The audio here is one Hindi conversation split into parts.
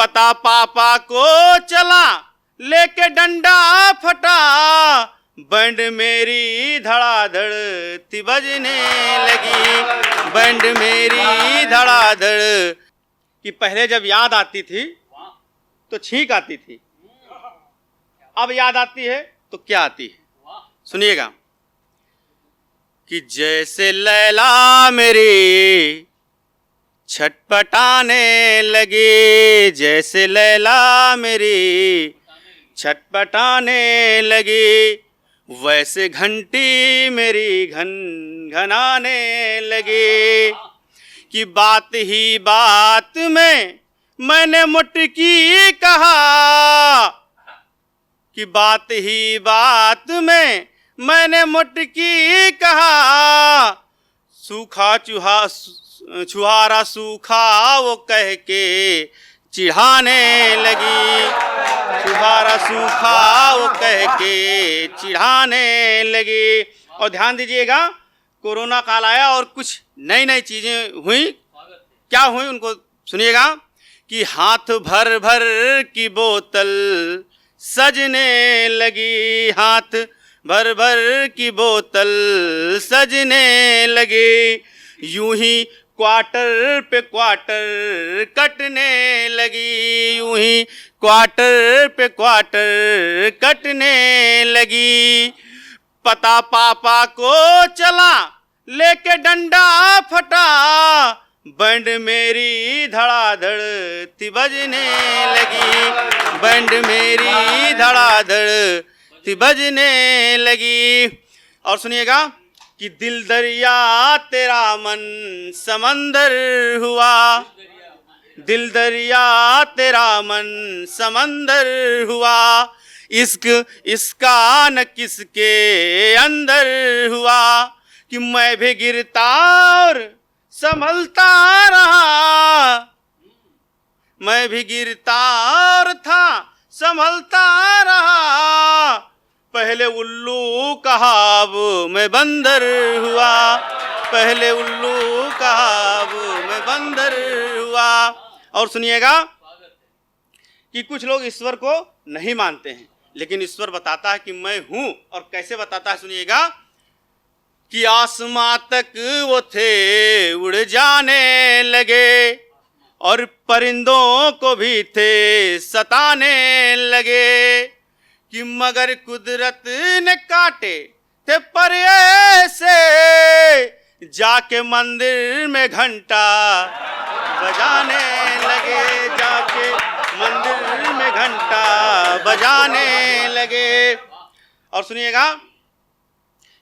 पता पापा को चला लेके डंडा फटा, बैंड मेरी धड़ाधड़ थी बजने लगी, बैंड मेरी धड़ाधड़। कि पहले जब याद आती थी तो छींक आती थी, अब याद आती है तो क्या आती है, सुनिएगा। कि जैसे लैला मेरी छटपटाने लगी, जैसे लैला मेरी छटपटाने लगी, वैसे घंटी मेरी घन घनाने लगी। कि बात ही बात में मैंने मुटकी कहा, कि बात ही बात में मैंने मुटकी कहा, सूखा छुहारा सूखा वो कह के चिढ़ाने लगी, छुहारा सूखा वो कह के चिढ़ाने लगी। और ध्यान दीजिएगा, कोरोना काल आया और कुछ नई नई चीजें हुई। क्या हुई उनको सुनिएगा। कि हाथ भर भर की बोतल सजने लगी, हाथ भर भर की बोतल सजने लगी, यूं ही क्वार्टर पे क्वार्टर कटने लगी, यूं ही क्वार्टर पे क्वार्टर कटने लगी। पता पापा को चला लेके डंडा फटा, बैंड मेरी धड़ाधड़ थी बजने लगी, बैंड मेरी धड़ाधड़ थी बजने लगी। और सुनिएगा। कि दिल दरिया तेरा मन समंदर हुआ, दिल दरिया तेरा मन समंदर हुआ, इश्क इसका न किसके अंदर हुआ। कि मैं भी गिरता और संभलता रहा, मैं भी गिरता और था संभलता रहा, पहले उल्लू कहा अब मैं बंदर हुआ, पहले उल्लू कहा अब मैं बंदर हुआ। और सुनिएगा। कि कुछ लोग ईश्वर को नहीं मानते हैं, लेकिन ईश्वर बताता है कि मैं हूं। और कैसे बताता है सुनिएगा। कि आसमां तक वो थे उड़ जाने लगे, और परिंदों को भी थे सताने लगे। कि मगर कुदरत ने काटे थे पर ऐसे, जाके मंदिर में घंटा बजाने लगे, जाके मंदिर में घंटा बजाने लगे। और सुनिएगा।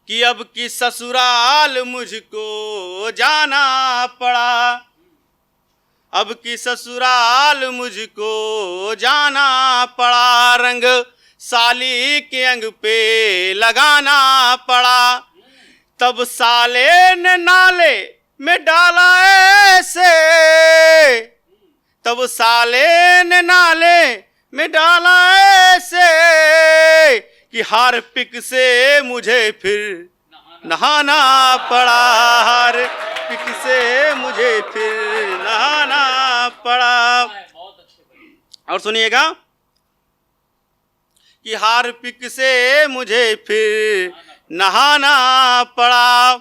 कि अब की ससुराल मुझको जाना पड़ा, अब की ससुराल मुझको जाना पड़ा, रंग साली के अंग पे लगाना पड़ा। तब साले ने नाले में डाला ऐसे, तब साले ने नाले में डाला ऐसे, कि हार्पिक से मुझे फिर नहाना पड़ा, हार्पिक से मुझे फिर नहाना पड़ा। और सुनिएगा। कि हार्पिक से मुझे फिर नहाना पड़ा।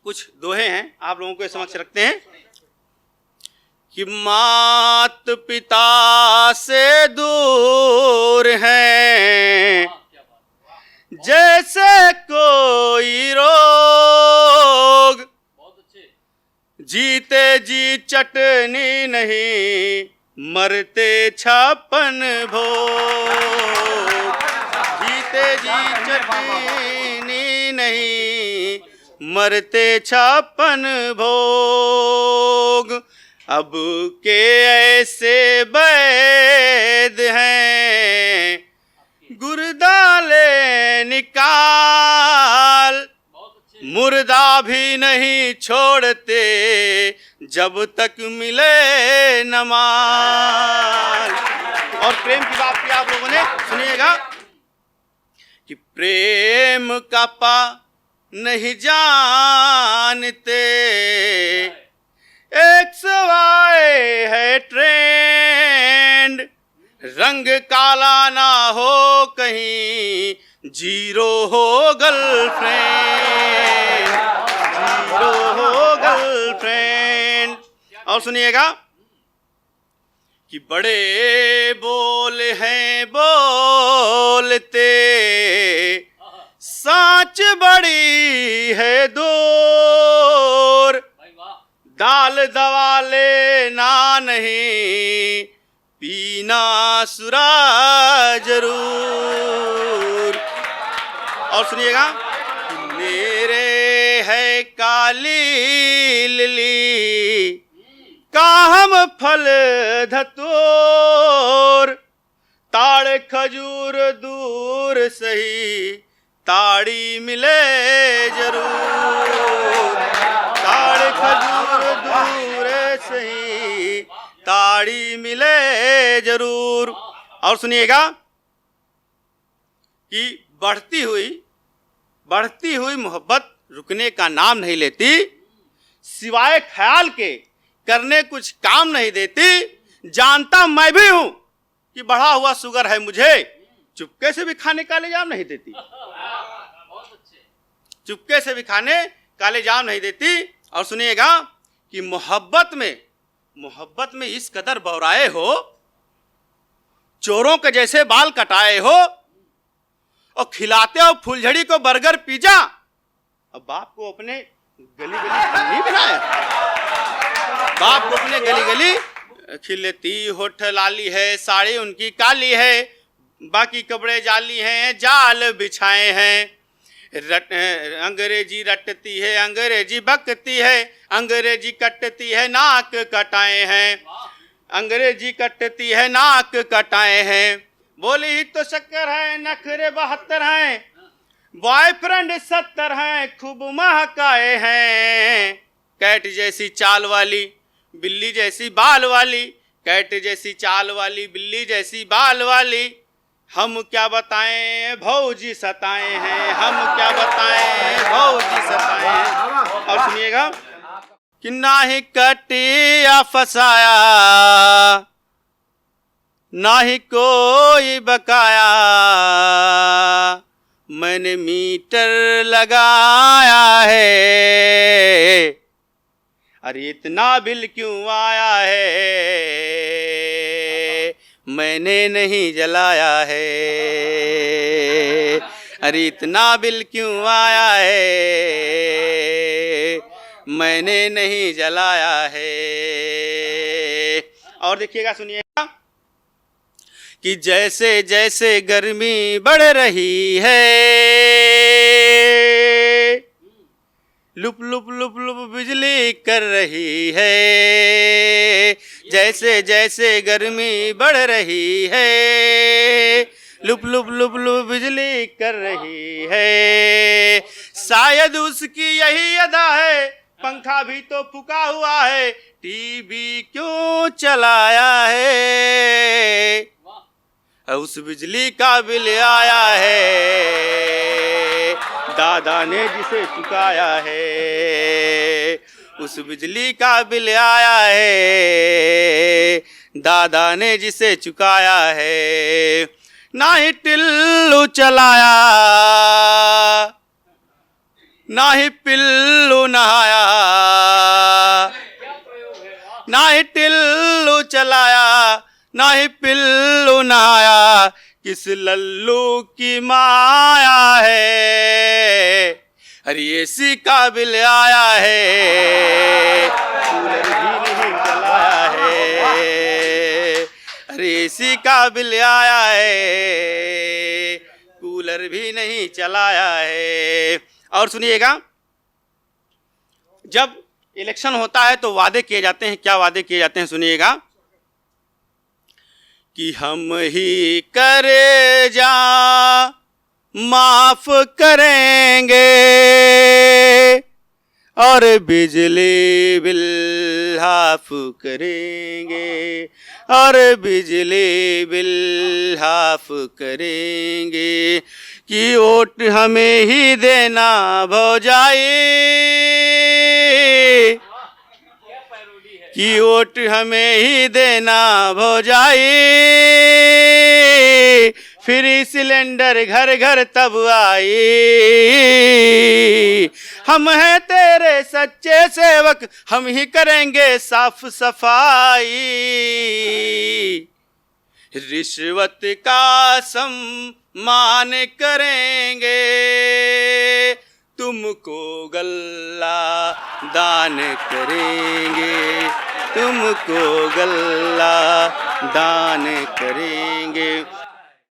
कुछ दोहे हैं, आप लोगों के समक्ष रखते हैं। कि मात पिता से दूर है जैसे कोई रोग, जीते जी चटनी नहीं मरते 56 भोग, जीते जी चटनी नहीं मरते 56 भोग। अब के ऐसे वैद हैं गुर्दाले निकाल, मुर्दा भी नहीं छोड़ते जब तक मिले न माल। और प्रेम की बात की आप लोगों ने सुनिएगा। कि प्रेम का पा नहीं जानते XY है ट्रेंड, रंग काला ना हो कहीं, जीरो हो गर्लफ्रेंड, जीरो हो गर्लफ्रेंड। और सुनिएगा कि बड़े बोल हैं बोलते, सांच बड़ी है दूर, दाल दवा लेना नहीं, पीना सुरा जरूर। और सुनिएगा, मेरे है काली लिली, काहम फल धतूर, ताड़ खजूर दूर सही, ताड़ी मिले जरूर, ताड़ खजूर दूर सही, ताड़ी मिले जरूर। और सुनिएगा कि बढ़ती हुई मोहब्बत रुकने का नाम नहीं लेती, सिवाय ख्याल के करने कुछ काम नहीं देती। जानता मैं भी हूं कि बढ़ा हुआ शुगर है मुझे, चुपके से भी खाने काले जाम नहीं देती, चुपके से भी खाने काले जाम नहीं देती। और सुनिएगा कि मोहब्बत में इस कदर बौराए हो, चोरों के जैसे बाल कटाए हो, और खिलाते हो फुलझड़ी को बर्गर पिज्जा। अब बाप को अपने गली नहीं बनाया, बाप को अपने गली खिलती होठ लाली है, साड़ी उनकी काली है, बाकी कपड़े जाली हैं, जाल बिछाए हैं। अंग्रेजी रटती है, अंग्रेजी बकती है, अंग्रेजी कटती है, नाक कटाए हैं, अंग्रेजी कटती है, नाक कटाए हैं। बोली ही तो शक्कर है, नखरे 72 हैं, बॉयफ्रेंड 70 हैं, खूब महकाए हैं। कैट जैसी चाल वाली, बिल्ली जैसी बाल वाली, कैट जैसी चाल वाली, बिल्ली जैसी बाल वाली, हम क्या बताएं भौजी सताए हैं, हम क्या बताएं भौजी सताए हैं। और सुनिएगा कि ना ही कटिया फसाया, ना ही कोई बकाया, मैंने मीटर लगाया है, अरे इतना बिल क्यों आया है, मैंने नहीं जलाया है, अरे इतना बिल क्यों आया है, मैंने नहीं जलाया है। और देखिएगा, सुनिएगा कि जैसे जैसे गर्मी बढ़ रही है, लुप लुप लुप लुप बिजली कर रही है, जैसे जैसे गर्मी बढ़ रही है, लुप लुप लुप लुप बिजली कर रही है। शायद उसकी यही अदा है, पंखा भी तो फूका हुआ है, टीवी क्यों चलाया है, उस बिजली का बिल आया है, दादा ने जिसे चुकाया है, उस बिजली का बिल आया है, दादा ने जिसे चुकाया है। ना ही टिल्लू चलाया, ना ही पिल्लू नहाया, ना ही टिल्लू चलाया, ना ही पिल्लू नहाया, किस लल्लू की माया है, अरे एसी का बिल आया है, कूलर भी नहीं चलाया है, अरे एसी का बिल आया है, कूलर भी नहीं चलाया है। और सुनिएगा, जब इलेक्शन होता है तो वादे किए जाते हैं, क्या वादे किए जाते हैं, सुनिएगा कि हम ही करे जा माफ करेंगे, और बिजली बिल हाफ करेंगे, और बिजली बिल हाफ करेंगे, कि वोट हमें ही देना भौजाई, कि वोट हमें ही देना भौजाई, फ्री सिलेंडर घर घर तब आई। हम हैं तेरे सच्चे सेवक, हम ही करेंगे साफ सफाई। रिश्वत का सम्मान करेंगे, तुमको गल्ला दान करेंगे, तुमको गल्ला दान करेंगे।